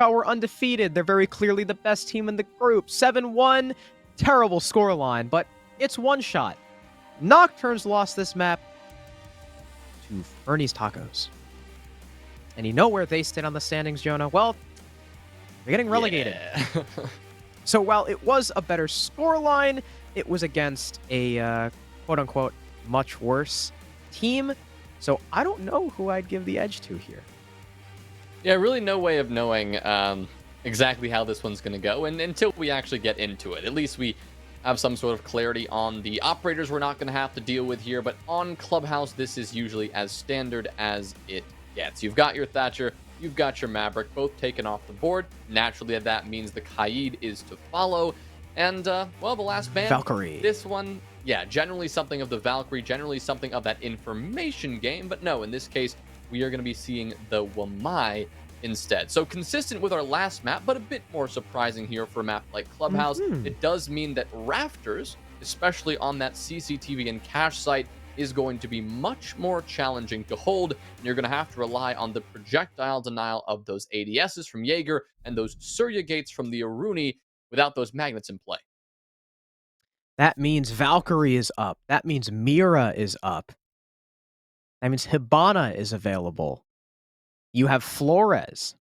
How we're undefeated. They're very clearly the best team in the group. 7-1, terrible scoreline, but it's one shot. Nocturns lost this map to Ernie's Tacos. And you know where they sit on the standings, Jonah? Well, they're getting relegated. Yeah. So while it was a better scoreline, it was against a quote-unquote much worse team. So I don't know who I'd give the edge to here. Yeah, really no way of knowing exactly how this one's going to go, and until we actually get into it. At least we have some sort of clarity on the operators we're not going to have to deal with here, but on Clubhouse, this is usually as standard as it gets. You've got your Thatcher, you've got your Maverick, both taken off the board. Naturally, that means the Kaid is to follow, and, well, the last ban, Valkyrie. This one, yeah, generally something of the Valkyrie, generally something of that information game, but no, in this case, we are going to be seeing the Wamai instead. So consistent with our last map, but a bit more surprising here for a map like Clubhouse. It does mean that Rafters, especially on that CCTV and cache site, is going to be much more challenging to hold, and you're going to have to rely on the projectile denial of those ADSs from Jaeger and those Surya gates from the Aruni without those magnets in play. That means Valkyrie is up. That means Mira is up. That means Hibana is available. You have Flores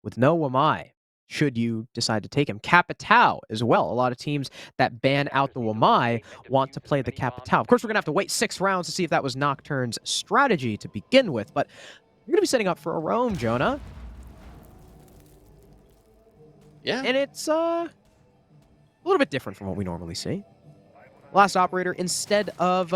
with no Wamai, should you decide to take him. Capitao as well. A lot of teams that ban out the Wamai want to play the Capitao. Of course, we're going to have to wait 6 rounds to see if that was Nocturne's strategy to begin with, but you're going to be setting up for a roam, Jonah. Yeah. And it's a little bit different from what we normally see. Last operator, instead of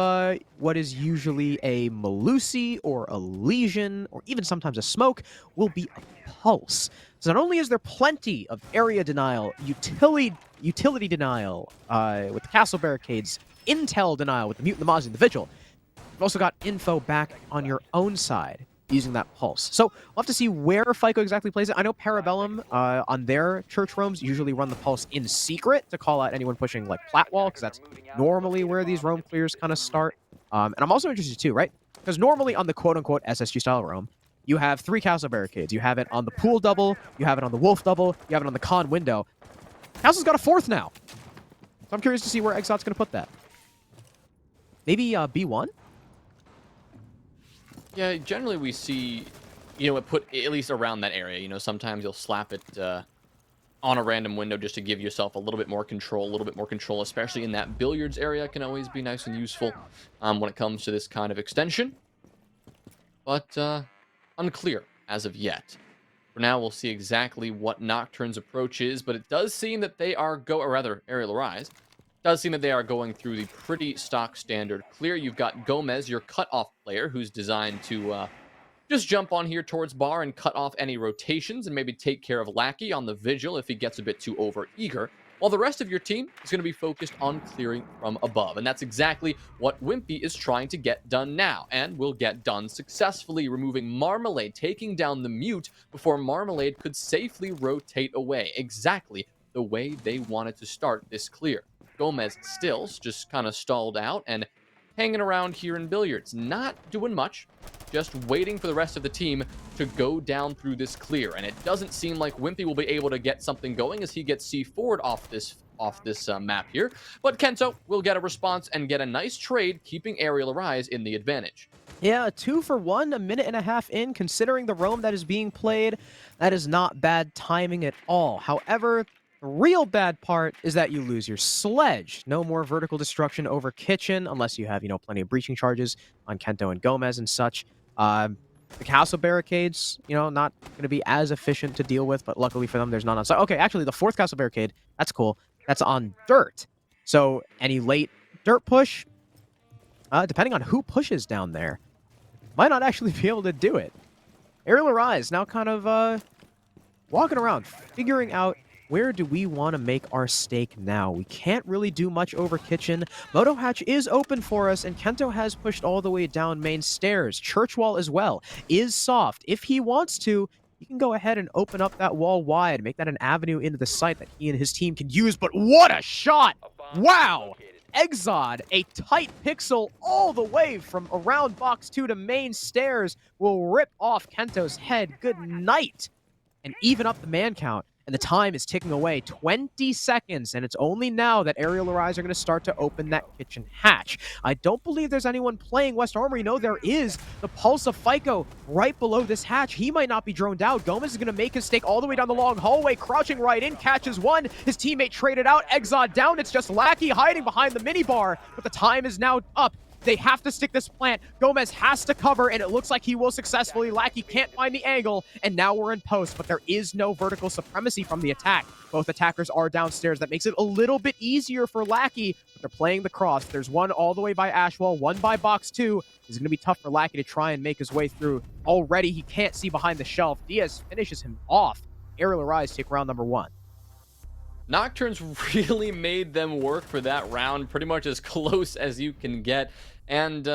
what is usually a Melusi or a Legion, or even sometimes a Smoke, will be a Pulse. So not only is there plenty of area denial, utility denial with the Castle Barricades, intel denial with the Mute, the Mozzie, and the Vigil, you've also got info back on your own side using that Pulse. So we'll have to see where FICO exactly plays it. I know Parabellum on their church roams usually run the Pulse in secret to call out anyone pushing like Platwall, because that's normally where these roam clears kind of start. And I'm also interested too, right? Because normally on the quote-unquote SSG style roam, you have 3 Castle Barricades. You have it on the Pool double, you have it on the Wolf double, you have it on the Con window. Castle's got a 4th now. So I'm curious to see where Exot's going to put that. Maybe B1? Yeah, generally we see, it put at least around that area. Sometimes you'll slap it on a random window just to give yourself a little bit more control, especially in that billiards area. Can always be nice and useful when it comes to this kind of extension. But unclear as of yet. For now, we'll see exactly what Nocturne's approach is, but it does seem that they are Arial Arise, does seem that they are going through the pretty stock standard clear. You've got Gomez, your cutoff player, who's designed to just jump on here towards bar and cut off any rotations and maybe take care of Lackey on the Vigil if he gets a bit too over-eager, while the rest of your team is going to be focused on clearing from above. And that's exactly what Wimpy is trying to get done now, and will get done successfully, removing Marmalade, taking down the Mute before Marmalade could safely rotate away, exactly the way they wanted to start this clear. Gomez still just kind of stalled out and hanging around here in billiards, not doing much, just waiting for the rest of the team to go down through this clear. And it doesn't seem like Wimpy will be able to get something going as he gets C4'd off this map here. But Kento will get a response and get a nice trade, keeping Arial Arise in the advantage. Yeah, 2 for 1, a minute and a half in, considering the roam that is being played. That is not bad timing at all. However, the real bad part is that you lose your sledge. No more vertical destruction over kitchen, unless you have, plenty of breaching charges on Kento and Gomez and such. The castle barricades, not going to be as efficient to deal with, but luckily for them, there's none on site. Okay, actually, the 4th castle barricade, that's cool. That's on dirt. So any late dirt push, depending on who pushes down there, might not actually be able to do it. Arial Arise now kind of walking around, figuring out where do we want to make our stake now? We can't really do much over kitchen. Moto Hatch is open for us, and Kento has pushed all the way down main stairs. Church wall as well is soft. If he wants to, he can go ahead and open up that wall wide, make that an avenue into the site that he and his team can use. But what a shot! Wow! Exod, a tight pixel all the way from around box 2 to main stairs, will rip off Kento's head. Good night. and even up the man count. And the time is ticking away, 20 seconds, and it's only now that Arial Arise are going to start to open that kitchen hatch. I don't believe there's anyone playing West Armory. No, there is the Pulse of FICO right below this hatch. He might not be droned out. Gomez is going to make his stake all the way down the long hallway, crouching right in, catches one. His teammate traded out, Exod down. It's just Lackey hiding behind the minibar, but the time is now up. They have to stick this plant. Gomez has to cover, and it looks like he will successfully. Lackey can't find the angle, and now we're in post, but there is no vertical supremacy from the attack. Both attackers are downstairs. That makes it a little bit easier for Lackey, but they're playing the cross. There's one all the way by Ashwell, one by box 2. It's going to be tough for Lackey to try and make his way through. Already, he can't see behind the shelf. Diaz finishes him off. Ariel Arise take round number 1. Nocturnes really made them work for that round, pretty much as close as you can get, and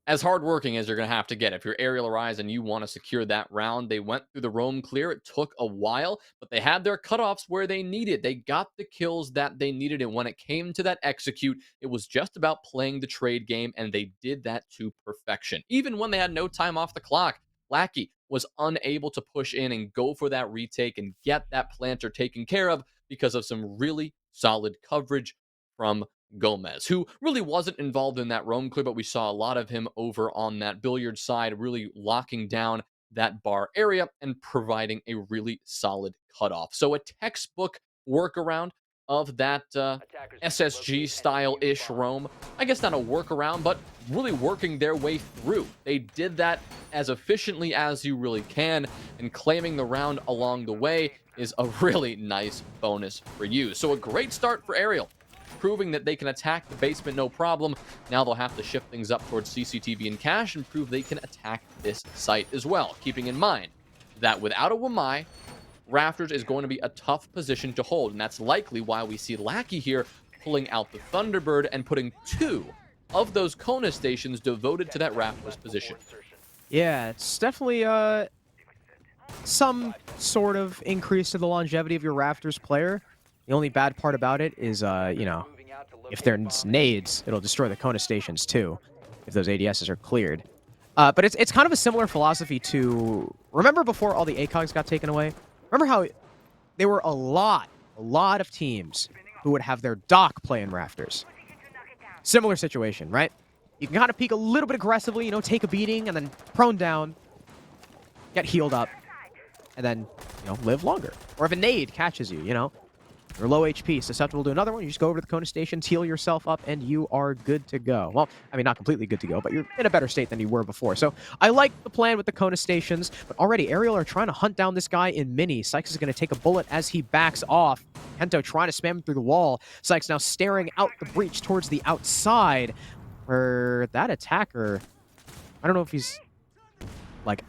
as hardworking as you're going to have to get. If you're Arial Arise and you want to secure that round, they went through the roam clear. It took a while, but they had their cutoffs where they needed. They got the kills that they needed, and when it came to that execute, it was just about playing the trade game, and they did that to perfection. Even when they had no time off the clock, Lackey was unable to push in and go for that retake and get that planter taken care of because of some really solid coverage from Gomez, who really wasn't involved in that roam clear, but we saw a lot of him over on that billiard side, really locking down that bar area and providing a really solid cutoff. So a textbook workaround of that SSG style-ish roam. I guess not a workaround, but really working their way through. They did that as efficiently as you really can, and claiming the round along the way is a really nice bonus for you. So a great start for Arial, proving that they can attack the basement no problem. Now they'll have to shift things up towards CCTV and cash and prove they can attack this site as well, keeping in mind that without a Wamai, Rafters is going to be a tough position to hold, and that's likely why we see Lackey here pulling out the Thunderbird and putting 2 of those Kona stations devoted to that Rafters position. Yeah, it's definitely some sort of increase to the longevity of your Rafters player. The only bad part about it is, you know, if there's nades, it'll destroy the Kona stations too, if those ADSs are cleared. But it's kind of a similar philosophy to, remember before all the ACOGs got taken away? Remember how there were a lot of teams who would have their dock play in Rafters? Similar situation, right? You can kind of peek a little bit aggressively, you know, take a beating, and then prone down, get healed up, and then, you know, live longer. Or if a nade catches you, you know, you're low HP, susceptible to another one, you just go over to the Kona stations, heal yourself up, and you are good to go. Well, I mean, not completely good to go, but you're in a better state than you were before. So I like the plan with the Kona stations, but already Arial are trying to hunt down this guy in mini. Sykes is going to take a bullet as he backs off. Kento trying to spam him through the wall. Sykes now staring out the breach towards the outside, where that attacker, I don't know if he's, like,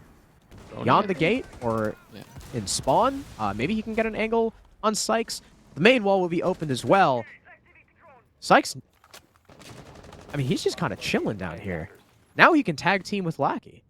beyond the gate or in spawn. Maybe he can get an angle on Sykes. The main wall will be opened as well. Sykes, I mean, he's just kind of chilling down here. Now he can tag team with Lackey.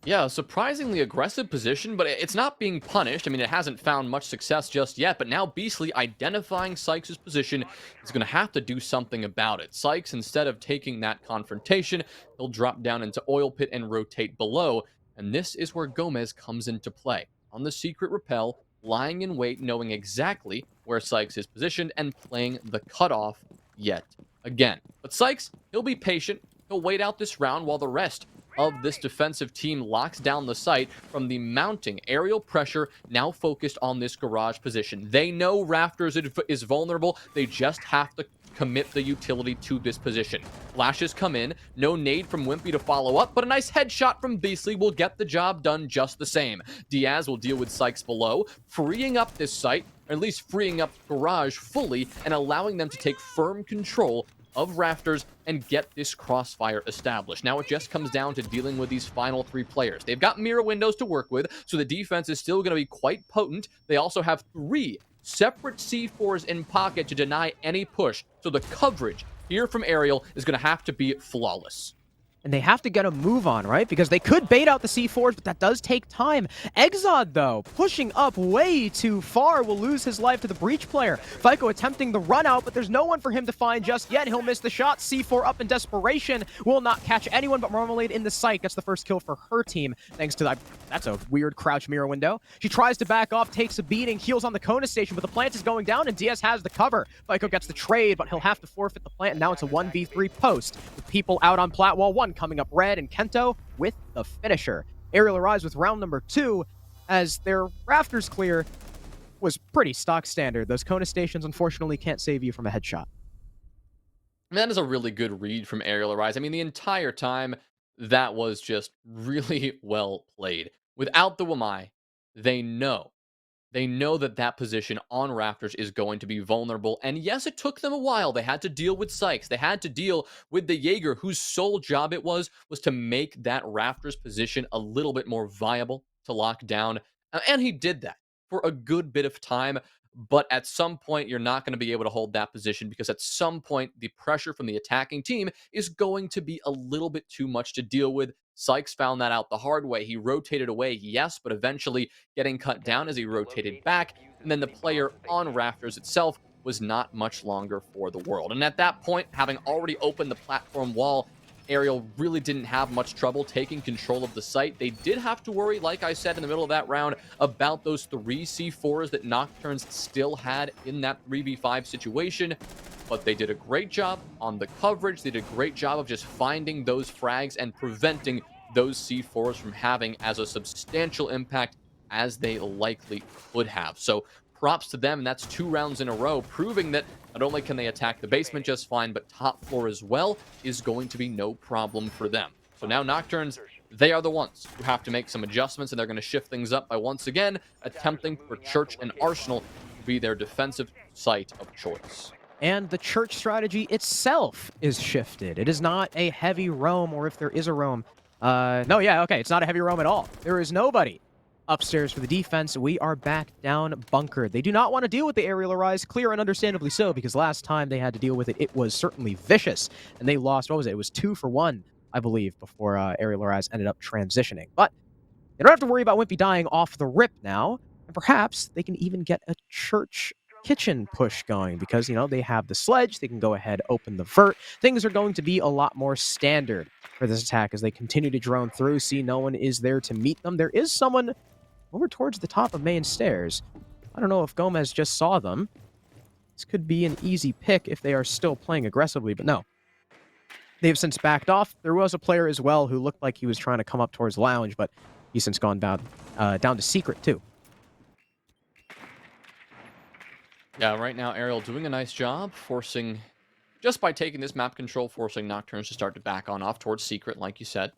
Yeah, surprisingly aggressive position, but it's not being punished. I mean, it hasn't found much success just yet, but now Beastly identifying Sykes' position is going to have to do something about it. Sykes, instead of taking that confrontation, he'll drop down into Oil Pit and rotate below, and this is where Gomez comes into play. On the secret rappel, lying in wait, knowing exactly where Sykes is positioned, and playing the cutoff yet again. But Sykes, he'll be patient. He'll wait out this round while the rest of this defensive team locks down the site from the mounting aerial pressure, now focused on this garage position. They know Rafters is vulnerable. They just have to commit the utility to this position. Flashes come in, no nade from Wimpy to follow up, but a nice headshot from Beastly will get the job done just the same. Diaz will deal with Sykes below, freeing up this site, or at least freeing up Garage fully, and allowing them to take firm control of Rafters and get this crossfire established. Now it just comes down to dealing with these final 3 players. They've got mirror windows to work with, so the defense is still going to be quite potent. They also have 3 separate C4s in pocket to deny any push, so the coverage here from Arial is going to have to be flawless. and they have to get a move on, right? Because they could bait out the C4s, but that does take time. Exod, though, pushing up way too far, will lose his life to the breach player. FICO attempting the run out, but there's no one for him to find just yet. He'll miss the shot. C4 up in desperation. Will not catch anyone, but Marmalade in the sight gets the first kill for her team, thanks to that. That's a weird crouch mirror window. She tries to back off, takes a beating, heals on the Kona station, but the plant is going down, and Diaz has the cover. FICO gets the trade, but he'll have to forfeit the plant, and now it's a 1v3 post, with people out on plat wall 1 coming up red, and Kento with the finisher. Arial arrives with round number 2, as their rafters clear was pretty stock standard. Those Kona stations, unfortunately, can't save you from a headshot. That is a really good read from Arial Arise. I mean, the entire time, that was just really well played. Without the Wamai, they know. They know that that position on Rafters is going to be vulnerable. And yes, it took them a while. They had to deal with Sykes. They had to deal with the Jaeger, whose sole job it was to make that Rafters position a little bit more viable to lock down. And he did that for a good bit of time. But at some point, you're not going to be able to hold that position because at some point, the pressure from the attacking team is going to be a little bit too much to deal with. Sykes found that out the hard way. He rotated away, yes, but eventually getting cut down as he rotated back. And then the player on Rafters itself was not much longer for the world. And at that point, having already opened the platform wall, Arial really didn't have much trouble taking control of the site. They did have to worry, like I said in the middle of that round, about those 3 C4s that Nocturns still had in that 3v5 situation. But they did a great job on the coverage. They did a great job of just finding those frags and preventing those C4s from having as a substantial impact as they likely could have. So props to them. And that's 2 rounds in a row, proving that not only can they attack the basement just fine, but top floor as well is going to be no problem for them. So now Nocturns, they are the ones who have to make some adjustments, and they're going to shift things up by once again attempting for Church and Arsenal to be their defensive site of choice. And the Church strategy itself is shifted. It is not a heavy roam, or if there is a roam. No, yeah, okay, it's not a heavy roam at all. There is nobody upstairs for the defense. We are back down bunkered. They do not want to deal with the Arial Arise, clear and understandably so, because last time they had to deal with it, it was certainly vicious. And they lost, what was it? It was 2 for 1, I believe, before Arial Arise ended up transitioning. But they don't have to worry about Wimpy dying off the rip now. And perhaps they can even get a Church kitchen push going because, you know, they have the sledge. They can go ahead, open the vert. Things are going to be a lot more standard for this attack as they continue to drone through. See, no one is there to meet them. There is someone over towards the top of main stairs. I don't know if Gomez just saw them. This could be an easy pick if they are still playing aggressively, but no. They've since backed off. There was a player as well who looked like he was trying to come up towards Lounge, but he's since gone down to Secret too. Yeah, right now Arial doing a nice job forcing, just by taking this map control, forcing Nocturnes to start to back on off towards Secret, like you said.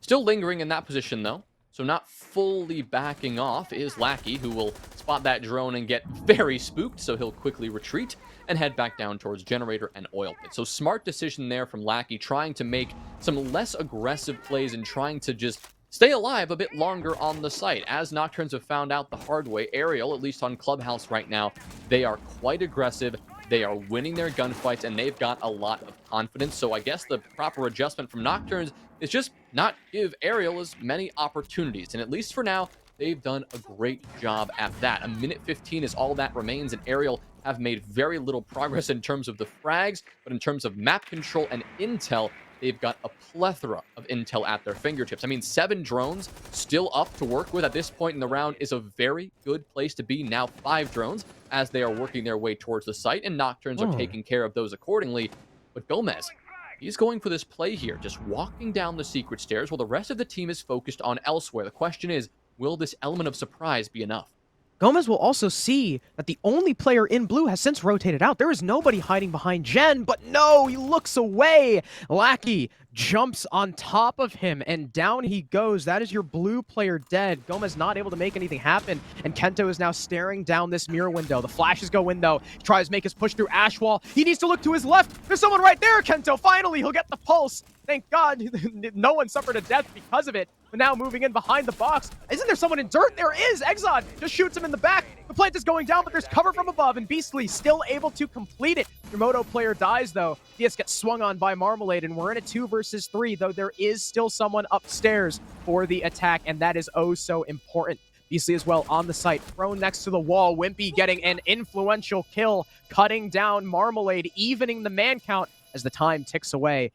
Still lingering in that position, though. So not fully backing off is Lackey, who will spot that drone and get very spooked, so he'll quickly retreat and head back down towards Generator and Oil Pit. So smart decision there from Lackey, trying to make some less aggressive plays and trying to just stay alive a bit longer on the site. As Nocturnes have found out the hard way, Arial, at least on Clubhouse right now, they are quite aggressive. They are winning their gunfights, and they've got a lot of confidence. So I guess the proper adjustment from Nocturnes is just not give Arial as many opportunities. And at least for now, they've done a great job at that. A minute 15 is all that remains, and Arial have made very little progress in terms of the frags, but in terms of map control and intel, they've got a plethora of intel at their fingertips. I mean, 7 drones still up to work with at this point in the round is a very good place to be. Now 5 drones as they are working their way towards the site, and Nocturnes are taking care of those accordingly. But Gomez, he's going for this play here, just walking down the secret stairs while the rest of the team is focused on elsewhere. The question is, will this element of surprise be enough? Gomez will also see that the only player in blue has since rotated out. There is nobody hiding behind Jen, but no, he looks away. Lackey jumps on top of him, and down he goes. That is your blue player dead. Gomez not able to make anything happen, and Kento is now staring down this mirror window. The flashes go in, though. He tries to make his push through ash wall. He needs to look to his left. There's someone right there, Kento. Finally, he'll get the pulse. Thank God no one suffered a death because of it. but now moving in behind the box. Isn't there someone in dirt? There is! Exod just shoots him in the back. The plant is going down, but there's cover from above, and Beastly still able to complete it. Your Moto player dies, though. DS gets swung on by Marmalade, and we're in a 2 versus 3, though there is still someone upstairs for the attack, and that is oh so important. Beastly as well on the site, thrown next to the wall. Wimpy getting an influential kill, cutting down Marmalade, evening the man count as the time ticks away.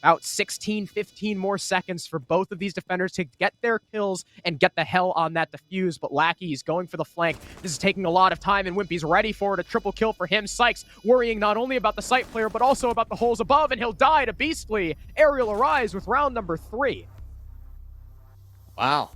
About 16, 15 more seconds for both of these defenders to get their kills and get the hell on that defuse. But Lackey's going for the flank. This is taking a lot of time, and Wimpy's ready for it. A triple kill for him. Sykes worrying not only about the site player, but also about the holes above, and he'll die to Beastly. Arial Arise with round number 3. Wow.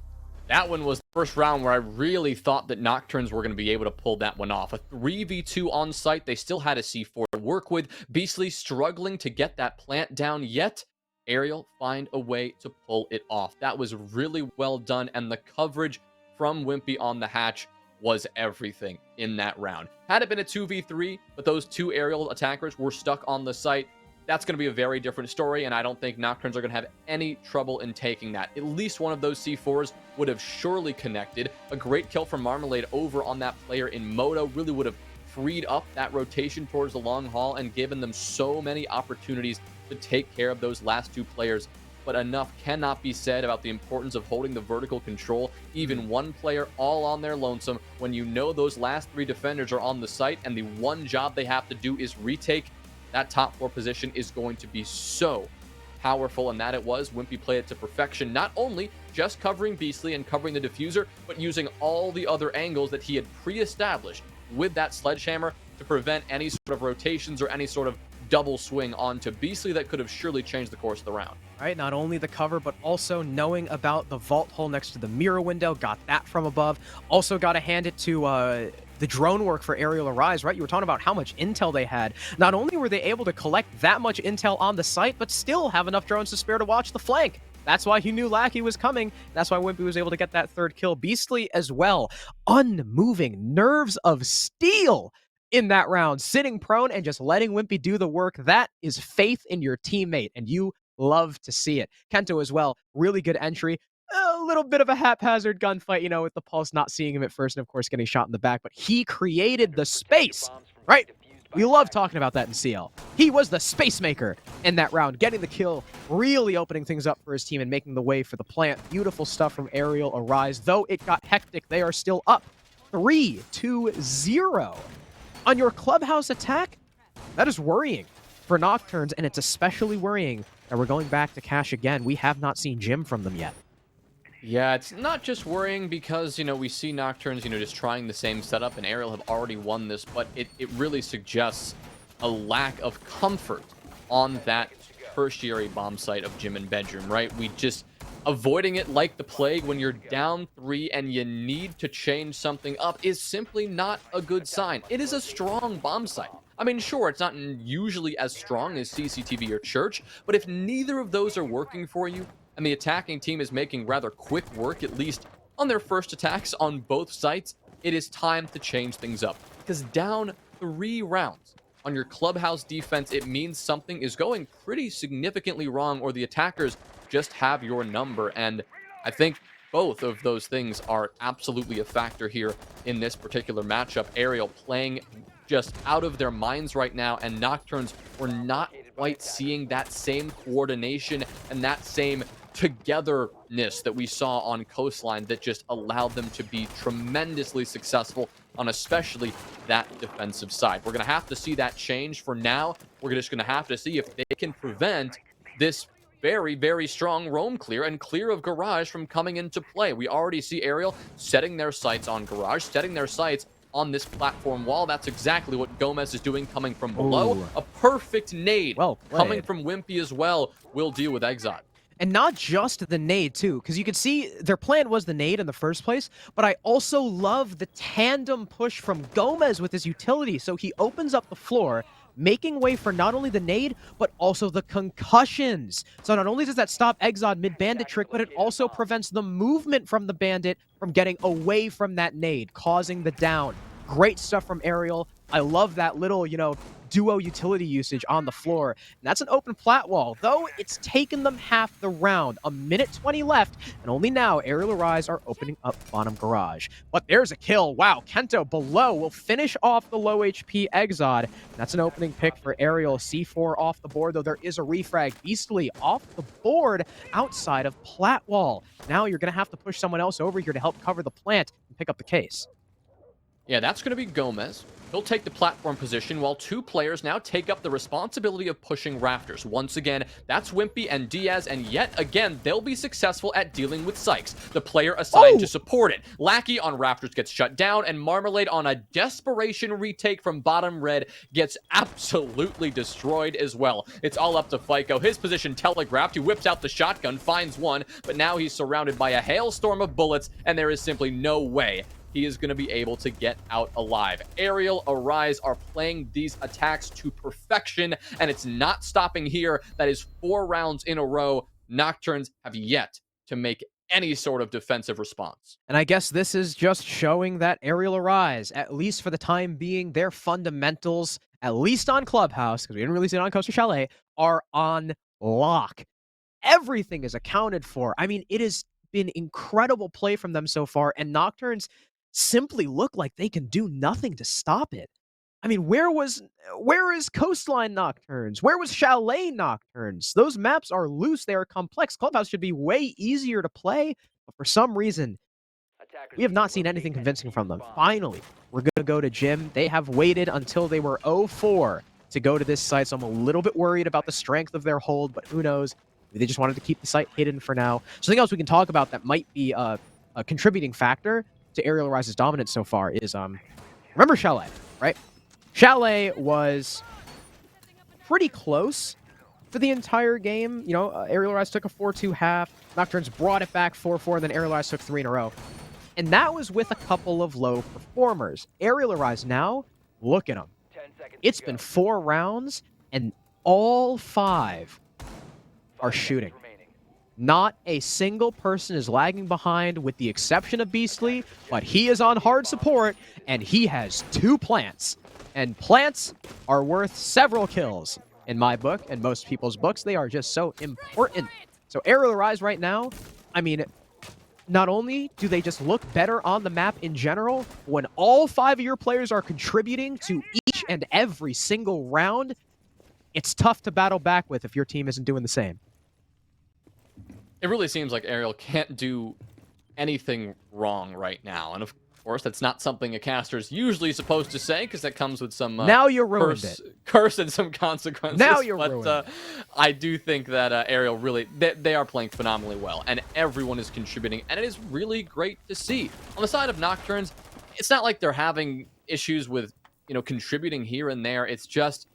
That one was the first round where I really thought that Nocturns were going to be able to pull that one off. A 3v2 on site. They still had a C4 to work with. Beastly struggling to get that plant down, yet Arial find a way to pull it off. That was really well done, and the coverage from Wimpy on the hatch was everything in that round. Had it been a 2v3, but those two Arial attackers were stuck on the site, that's going to be a very different story, and I don't think Nocturns are going to have any trouble in taking that. At least one of those C4s would have surely connected. A great kill from Marmalade over on that player in Moto really would have freed up that rotation towards the long haul and given them so many opportunities to take care of those last two players. But enough cannot be said about the importance of holding the vertical control, even one player all on their lonesome, when you know those last three defenders are on the site and the one job they have to do is retake. That top 4 position is going to be so powerful, and that it was. Wimpy played it to perfection, not only just covering Beastly and covering the diffuser, but using all the other angles that he had pre-established with that sledgehammer to prevent any sort of rotations or any sort of double swing onto Beastly that could have surely changed the course of the round. Right, not only the cover, but also knowing about the vault hole next to the mirror window. Got that from above. Also got to hand it to the drone work for Arial Arise, right? You were talking about how much intel they had. Not only were they able to collect that much intel on the site, but still have enough drones to spare to watch the flank. That's why he knew Lackey was coming. That's why Wimpy was able to get that third kill. Beastly as well. Unmoving, nerves of steel in that round, sitting prone and just letting Wimpy do the work. That is faith in your teammate, and you love to see it. Kento as well, really good entry. A little bit of a haphazard gunfight, with the Pulse not seeing him at first and, of course, getting shot in the back, but he created the space, right? We love talking about that in CL. He was the space maker in that round, getting the kill, really opening things up for his team and making the way for the plant. Beautiful stuff from Arial Arise. Though it got hectic, they are still up 3-0. On your Clubhouse attack, that is worrying for Nocturns, and it's especially worrying that we're going back to cash again. We have not seen Jim from them yet. Yeah, it's not just worrying because, we see Nocturns, just trying the same setup, and Arial have already won this, but it really suggests a lack of comfort on that tertiary bomb site of Gym and Bedroom, right? We just avoiding it like the plague when you're down 3 and you need to change something up is simply not a good sign. It is a strong bomb site. I mean, sure, it's not usually as strong as CCTV or Church, but if neither of those are working for you, and the attacking team is making rather quick work, at least on their first attacks on both sites, it is time to change things up. Because down 3 rounds on your Clubhouse defense, it means something is going pretty significantly wrong, or the attackers just have your number. And I think both of those things are absolutely a factor here in this particular matchup. Arial playing just out of their minds right now, and Nocturns were not quite seeing that same coordination and that same togetherness that we saw on Coastline that just allowed them to be tremendously successful on especially that defensive side. We're going to have to see that change. For now, we're just going to have to see if they can prevent this very, very strong roam clear and clear of Garage from coming into play. We already see Arial setting their sights on Garage, setting their sights on this platform wall. That's exactly what Gomez is doing coming from below. Ooh. A perfect nade Well played. coming from Wimpy as well will deal with Exot. And not just the nade, too, because you could see their plan was the nade in the first place, but I also love the tandem push from Gomez with his utility. So he opens up the floor, making way for not only the nade, but also the concussions. So not only does that stop Exod mid-bandit trick, but it also prevents the movement from the bandit from getting away from that nade, causing the down. Great stuff from Arial. I love that little, duo utility usage on the floor. And that's an open plat wall, though it's taken them half the round. A minute 20 left, and only now Arial Arise are opening up bottom garage. But there's a kill. Wow, Kento below will finish off the low HP Exod. That's an opening pick for Arial. C4 off the board, though there is a refrag. Beastly off the board outside of plat wall. Now you're going to have to push someone else over here to help cover the plant and pick up the case. Yeah, that's going to be Gomez. He'll take the platform position while two players now take up the responsibility of pushing rafters. Once again, that's Wimpy and Diaz, and yet again, they'll be successful at dealing with Sykes, the player assigned to support it. Lackey on rafters gets shut down, and Marmalade on a desperation retake from bottom red gets absolutely destroyed as well. It's all up to FICO. His position telegraphed. He whips out the shotgun, finds one, but now he's surrounded by a hailstorm of bullets, and there is simply no way he is going to be able to get out alive. Arial Arise are playing these attacks to perfection, and it's not stopping here. That is 4 rounds in a row. Nocturns have yet to make any sort of defensive response. And I guess this is just showing that Arial Arise, at least for the time being, their fundamentals, at least on Clubhouse, because we didn't really see it on Coaster Chalet, are on lock. Everything is accounted for. I mean, it has been incredible play from them so far, and Nocturns simply look like they can do nothing to stop it. I mean, where is Coastline Nocturns? Where was Chalet Nocturns? Those maps are loose. They are complex. Clubhouse should be way easier to play, but for some reason, we have not seen anything convincing from them. Finally, we're going to go to Jim. They have waited until they were 0-4 to go to this site, so I'm a little bit worried about the strength of their hold, but who knows? They just wanted to keep the site hidden for now. Something else we can talk about that might be a contributing factor to Arial Arise's dominance so far is, remember Chalet, right? Chalet was pretty close for the entire game. You know, Arial Arise took a 4-2 half. Nocturnes brought it back 4-4, and then Arial Arise took 3 in a row. And that was with a couple of low performers. Arial Arise now, look at them. It's been 4 rounds, and all 5 are shooting. Not a single person is lagging behind with the exception of Beastly, but he is on hard support, and he has 2 plants. And plants are worth several kills in my book and most people's books. They are just so important. So Arial Arise right now, I mean, not only do they just look better on the map in general, when all 5 of your players are contributing to each and every single round, it's tough to battle back with if your team isn't doing the same. It really seems like Arial can't do anything wrong right now. And of course, that's not something a caster's usually supposed to say, because that comes with some now you ruined it. Curse and some consequences. Now you're ruined. I do think that Arial really, they are playing phenomenally well, and everyone is contributing, and it is really great to see. On the side of Nocturnes, it's not like they're having issues with, you know, contributing here and there. It's just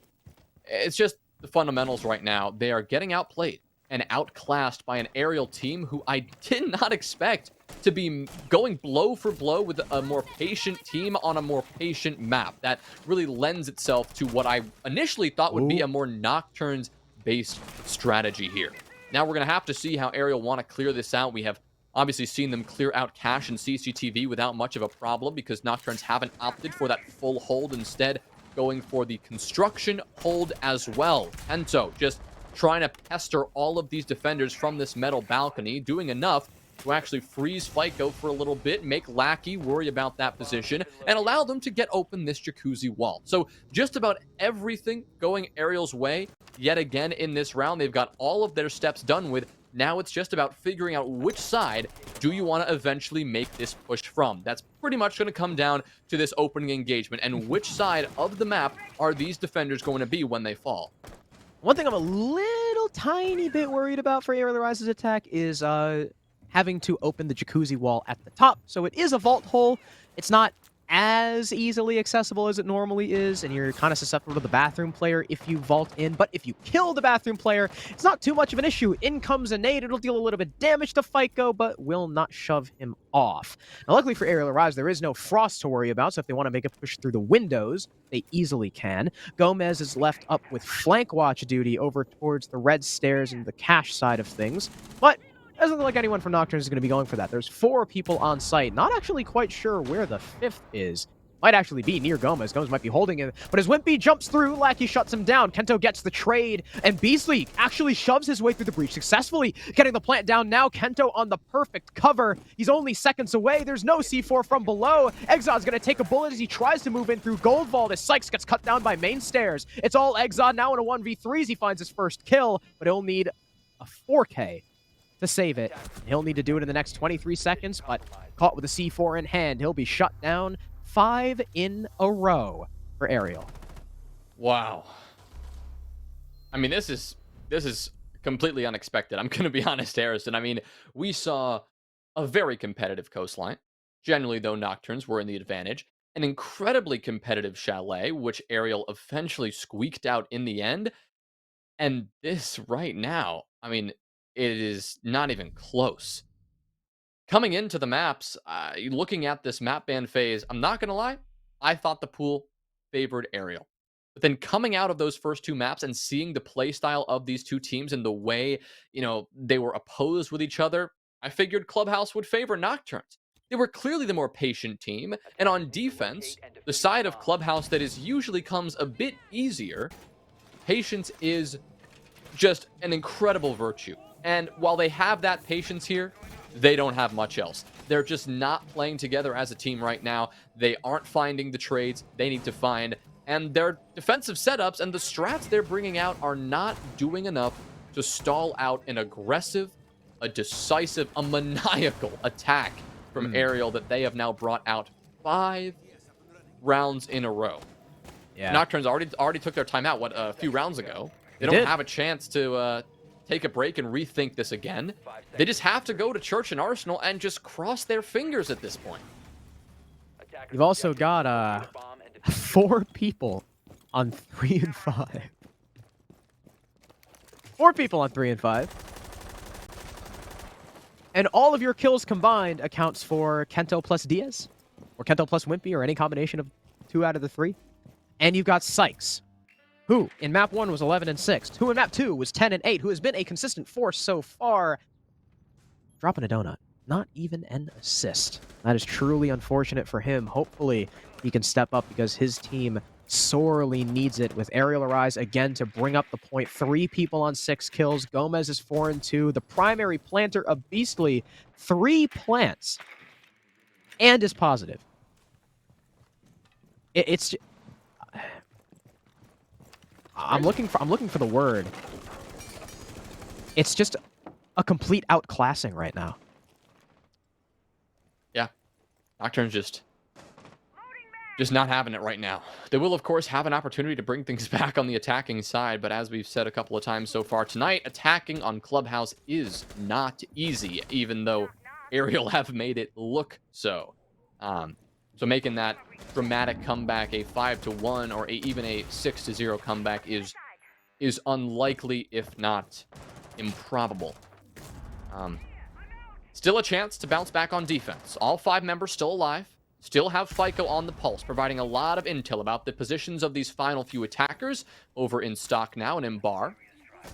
the fundamentals right now. They are getting outplayed and outclassed by an Arial team who I did not expect to be going blow for blow with a more patient team on a more patient map. That really lends itself to what I initially thought would be a more Nocturnes-based strategy here. Now we're going to have to see how Arial want to clear this out. We have obviously seen them clear out cache and CCTV without much of a problem, because Nocturnes haven't opted for that full hold, instead going for the construction hold as well. Kento just trying to pester all of these defenders from this metal balcony, doing enough to actually freeze FICO for a little bit, make Lackey worry about that position, and allow them to get open this jacuzzi wall. So just about everything going Arial's way yet again in this round. They've got all of their steps done with. Now it's just about figuring out which side do you want to eventually make this push from. That's pretty much going to come down to this opening engagement, and which side of the map are these defenders going to be when they fall. One thing I'm a little tiny bit worried about for Arial Arise's attack is having to open the jacuzzi wall at the top. So it is a vault hole. It's not as easily accessible as it normally is, and you're kind of susceptible to the bathroom player if you vault in. But if you kill the bathroom player, it's not too much of an issue. In comes a nade. It'll deal a little bit of damage to FICO, but will not shove him off. Now, luckily for Arial Arise, there is no frost to worry about, so if they want to make a push through the windows, they easily can. Gomez is left up with flank watch duty over towards the red stairs and the cache side of things, but it doesn't look like anyone from Nocturnes is going to be going for that. There's 4 people on site. Not actually quite sure where the 5th is. Might actually be near Gomez. Gomez might be holding him. But as Wimpy jumps through, Lackey shuts him down. Kento gets the trade. And Beastly actually shoves his way through the breach successfully. Getting the plant down now. Kento on the perfect cover. He's only seconds away. There's no C4 from below. Exod's going to take a bullet as he tries to move in through Gold Vault as Sykes gets cut down by main stairs. It's all Exod now in a 1v3 as he finds his first kill. But he'll need a 4K to save it. He'll need to do it in the next 23 seconds. But caught with a C4 in hand, he'll be shut down. 5 in a row for Arial. Wow. I mean, this is completely unexpected. I'm going to be honest, Harrison. I mean, we saw a very competitive Coastline. Generally, though, Nocturns were in the advantage. An incredibly competitive Chalet, which Arial eventually squeaked out in the end. And this right now, I mean, it is not even close. Coming into the maps, looking at this map ban phase, I'm not going to lie, I thought the pool favored Arial. But then coming out of those first two maps and seeing the play style of these two teams and the way, they were opposed with each other, I figured Clubhouse would favor Nocturnes. They were clearly the more patient team, and on defense, the side of Clubhouse that is usually comes a bit easier, patience is just an incredible virtue. And while they have that patience here, they don't have much else. They're just not playing together as a team right now. They aren't finding the trades they need to find. And their defensive setups and the strats they're bringing out are not doing enough to stall out an aggressive, a decisive, a maniacal attack from Arial that they have now brought out 5 rounds in a row. Yeah. Nocturnes already took their timeout, a few rounds ago. They don't have a chance to take a break and rethink this again. They just have to go to Church and Arsenal and just cross their fingers at this point. You've also got 4 people on 3 and 5. 4 people on 3 and 5. And all of your kills combined accounts for Kento plus Diaz, or Kento plus Wimpy, or any combination of 2 out of the 3. And you've got Sykes, who in map 1 was 11 and 6, who in map 2 was 10 and 8, who has been a consistent force so far. Dropping a donut. Not even an assist. That is truly unfortunate for him. Hopefully, he can step up because his team sorely needs it with Arial Arise again to bring up the point. 3 people on 6 kills. Gomez is 4 and 2. The primary planter of Beastly, 3 plants, and is positive. It's. I'm looking for the word. It's just a complete outclassing right now. Yeah. Nocturne's just not having it right now. They will, of course, have an opportunity to bring things back on the attacking side, but as we've said a couple of times so far tonight, attacking on Clubhouse is not easy, even though Arial have made it look so. So making that dramatic comeback, a 5-1 or even a 6-0 comeback is unlikely, if not improbable. Still a chance to bounce back on defense. All 5 members still alive. Still have FICO on the pulse, providing a lot of intel about the positions of these final few attackers over in stock now and in bar.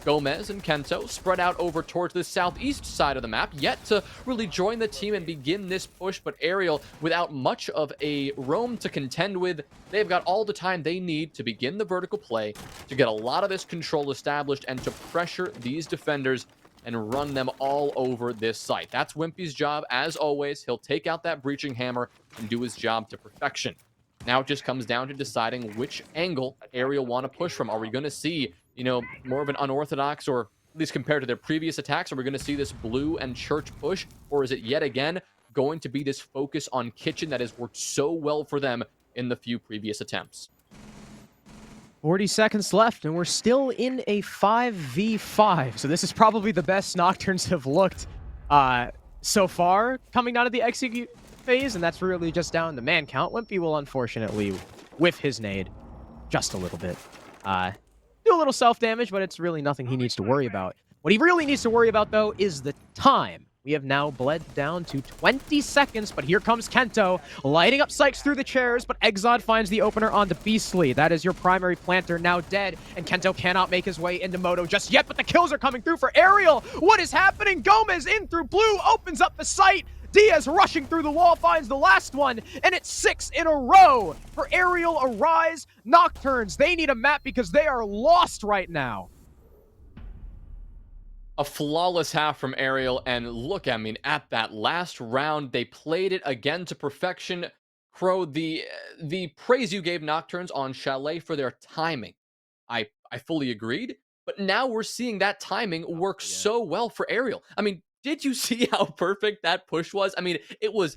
Gomez and Kento spread out over towards the southeast side of the map, yet to really join the team and begin this push, but Arial, without much of a roam to contend with, they've got all the time they need to begin the vertical play, to get a lot of this control established, and to pressure these defenders and run them all over this site. That's Wimpy's job, as always. He'll take out that breaching hammer and do his job to perfection. Now it just comes down to deciding which angle Arial want to push from. Are we going to see, more of an unorthodox, or at least compared to their previous attacks, are we going to see this blue and church push? Or is it yet again going to be this focus on kitchen that has worked so well for them in the few previous attempts? 40 seconds left, and we're still in a 5v5. So this is probably the best Nocturnes have looked so far coming out of the execute phase, and that's really just down to man count. Wimpy will unfortunately whiff his nade just a little bit. Do a little self-damage, but it's really nothing he needs to worry about. What he really needs to worry about, though, is the time. We have now bled down to 20 seconds, but here comes Kento, lighting up Sykes through the chairs, but Exod finds the opener onto Beastly. That is your primary planter now dead, and Kento cannot make his way into Moto just yet, but the kills are coming through for Arial. What is happening? Gomez in through blue, opens up the site. Diaz rushing through the wall finds the last one, and it's 6 in a row for Arial, Arise, Nocturns. They need a map because they are lost right now. A flawless half from Arial, and look, I mean, at that last round, they played it again to perfection. Crow, the praise you gave Nocturnes on Chalet for their timing, I fully agreed, but now we're seeing that timing work so well for Arial. I mean, did you see how perfect that push was? I mean, it was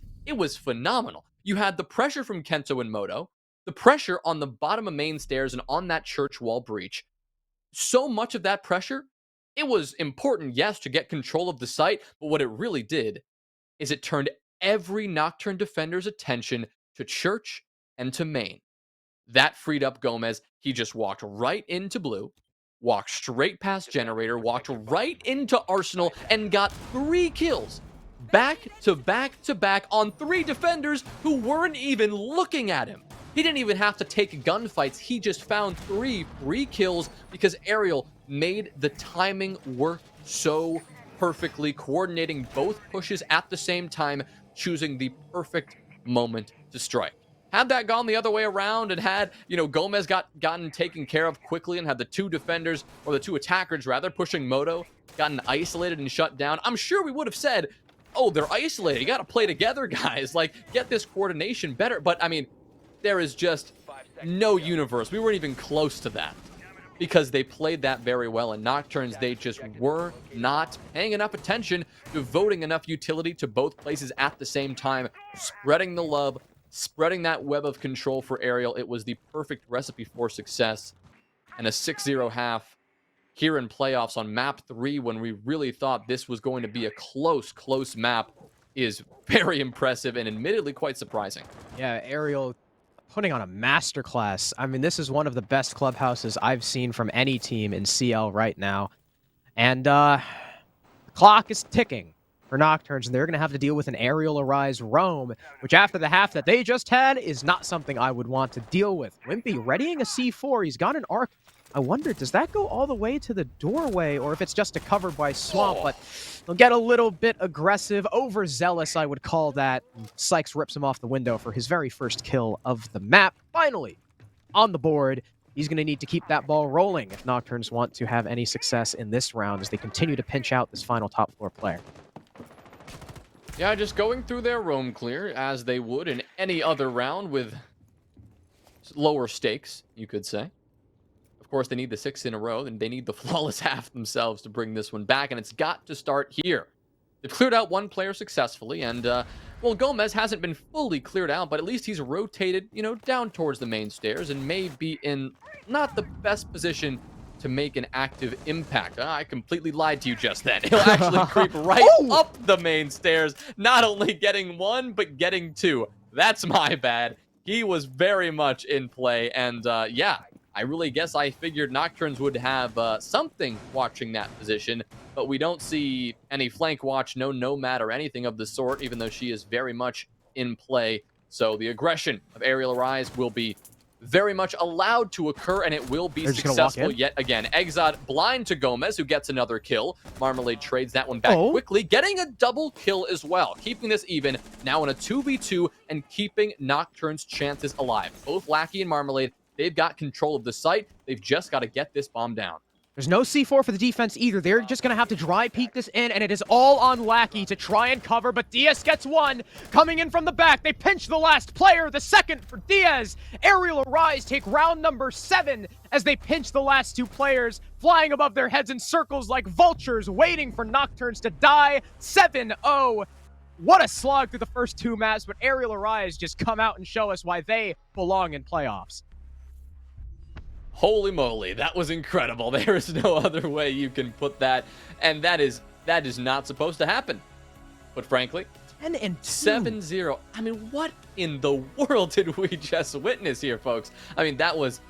phenomenal. You had the pressure from Kento and Moto, the pressure on the bottom of main stairs and on that church wall breach. So much of that pressure, it was important, yes, to get control of the site, but what it really did is it turned every Nocturne defender's attention to church and to main. That freed up Gomez. He just walked right into blue, walked straight past generator, walked right into Arsenal, and got 3 kills back to back to back on 3 defenders who weren't even looking at him. He didn't even have to take gunfights. He just found 3 free kills because Arial made the timing work so perfectly, coordinating both pushes at the same time, choosing the perfect moment to strike. Had that gone the other way around and had, Gomez gotten taken care of quickly and had the 2 defenders, or the 2 attackers rather, pushing Moto, gotten isolated and shut down, I'm sure we would have said, oh, they're isolated. You got to play together, guys. Like, get this coordination better. But, I mean, there is just no universe. We weren't even close to that because they played that very well. And Nocturnes, they just were not paying enough attention, devoting enough utility to both places at the same time, spreading the love, spreading that web of control for Arial. It was the perfect recipe for success. And a 6-0 half here in playoffs on map 3 when we really thought this was going to be a close map is very impressive and admittedly quite surprising. Yeah, Arial putting on a masterclass. I mean, this is one of the best clubhouses I've seen from any team in CL right now. And the clock is ticking for Nocturnes, and they're going to have to deal with an Arial Arise roam, which after the half that they just had is not something I would want to deal with. Wimpy readying a C4. He's got an arc. I wonder, does that go all the way to the doorway, or if it's just a cover by swamp? But they'll get a little bit aggressive, overzealous, I would call that. Sykes rips him off the window for his very first kill of the map. Finally, on the board, he's going to need to keep that ball rolling if Nocturnes want to have any success in this round as they continue to pinch out this final top floor player. Yeah, just going through their roam clear as they would in any other round with lower stakes, you could say. Of course, they need the 6 in a row, and they need the flawless half themselves to bring this one back, and it's got to start here. They've cleared out one player successfully, and, well, Gomez hasn't been fully cleared out, but at least he's rotated, down towards the main stairs and may be in not the best position to make an active impact. I completely lied to you just then. He'll actually creep right up the main stairs, not only getting 1, but getting 2. That's my bad. He was very much in play, and, yeah. I really guess I figured Nocturnes would have something watching that position, but we don't see any flank watch, no nomad or anything of the sort, even though she is very much in play. So the aggression of Arial Arise will be very much allowed to occur, and it will be successful yet again. Exod blind to Gomez, who gets another kill. Marmalade trades that one back quickly, getting a double kill as well, keeping this even, now in a 2v2, and keeping Nocturne's chances alive. Both Lackey and Marmalade, they've got control of the site. They've just got to get this bomb down. There's no C4 for the defense either. They're just going to have to dry peek this in, and it is all on Lackey to try and cover, but Diaz gets 1. Coming in from the back, they pinch the last player, the second for Diaz. Arial Arise take round number 7 as they pinch the last 2 players, flying above their heads in circles like vultures, waiting for Nocturnes to die. 7-0. What a slog through the first 2 maps, but Arial Arise just come out and show us why they belong in playoffs. Holy moly, that was incredible. There is no other way you can put that, and that is not supposed to happen. But frankly, 10-2. 7-0. I mean, what in the world did we just witness here, folks? I mean, that was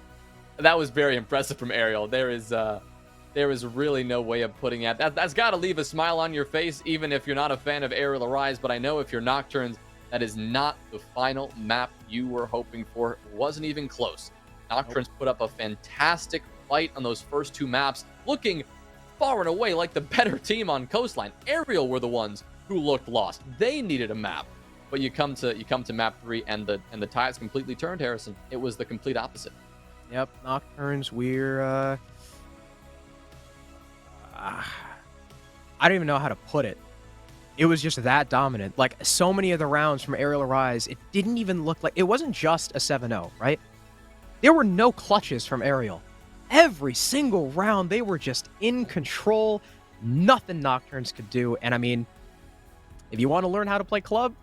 very impressive from Arial. There is really no way of putting it. That's got to leave a smile on your face, even if you're not a fan of Arial Arise. But I know if you're Nocturnes, that is not the final map you were hoping for. It wasn't even close. Nocturnes put up a fantastic fight on those first 2 maps, looking far and away like the better team on Coastline. Arial were the ones who looked lost. They needed a map. But you come to map 3 and the tides completely turned, Harrison. It was the complete opposite. Yep, Nocturns, we're I don't even know how to put it. It was just that dominant. Like, so many of the rounds from Arial Arise, it didn't even look like... It wasn't just a 7-0, right? There were no clutches from Arial. Every single round, they were just in control. Nothing Nocturns could do. And I mean, if you want to learn how to play club,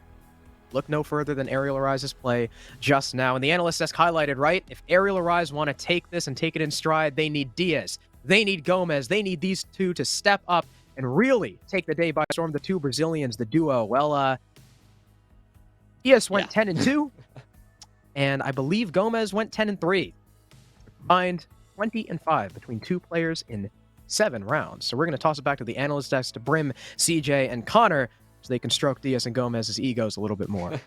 look no further than Arial Arise's play just now. And the analyst desk highlighted, right? If Arial Arise want to take this and take it in stride, they need Diaz. They need Gomez. They need these two to step up and really take the day by storm. The two Brazilians, the duo. Well, Diaz went 10-2, and I believe Gomez went 10-3. Combined 20-5 between two players in 7 rounds. So we're going to toss it back to the analyst desk to Brim, CJ, and Connor, so they can stroke Diaz and Gomez's egos a little bit more.